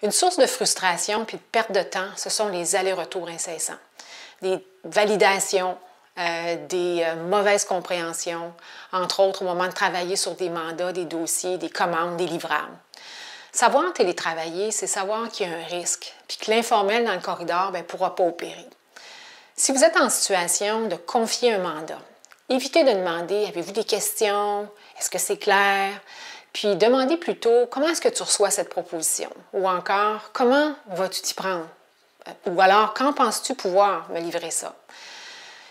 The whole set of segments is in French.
Une source de frustration puis de perte de temps, ce sont les allers-retours incessants. Des validations, des mauvaises compréhensions, entre autres au moment de travailler sur des mandats, des dossiers, des commandes, des livrables. Savoir télétravailler, c'est savoir qu'il y a un risque, puis que l'informel dans le corridor ne pourra pas opérer. Si vous êtes en situation de confier un mandat, évitez de demander « Avez-vous des questions? Est-ce que c'est clair? » Puis demandez plutôt « Comment est-ce que tu reçois cette proposition? » Ou encore « Comment vas-tu t'y prendre? » Ou alors « Quand penses-tu pouvoir me livrer ça? »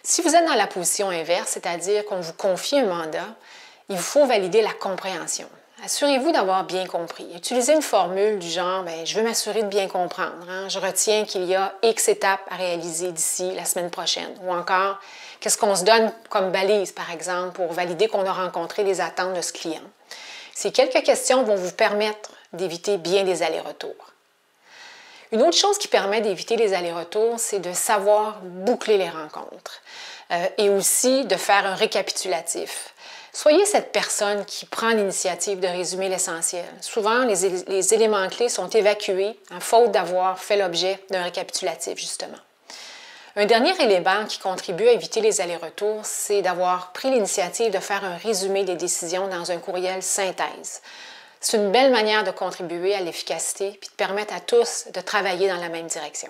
Si vous êtes dans la position inverse, c'est-à-dire qu'on vous confie un mandat, il vous faut valider la compréhension. Assurez-vous d'avoir bien compris. Utilisez une formule du genre « Je veux m'assurer de bien comprendre. Je retiens qu'il y a X étapes à réaliser d'ici la semaine prochaine. » Ou encore « Qu'est-ce qu'on se donne comme balise, par exemple, pour valider qu'on a rencontré les attentes de ce client? » Ces quelques questions vont vous permettre d'éviter bien des allers-retours. Une autre chose qui permet d'éviter les allers-retours, c'est de savoir boucler les rencontres et aussi de faire un récapitulatif. Soyez cette personne qui prend l'initiative de résumer l'essentiel. Souvent, les éléments clés sont évacués à faute d'avoir fait l'objet d'un récapitulatif, justement. Un dernier élément qui contribue à éviter les allers-retours, c'est d'avoir pris l'initiative de faire un résumé des décisions dans un courriel synthèse. C'est une belle manière de contribuer à l'efficacité et de permettre à tous de travailler dans la même direction.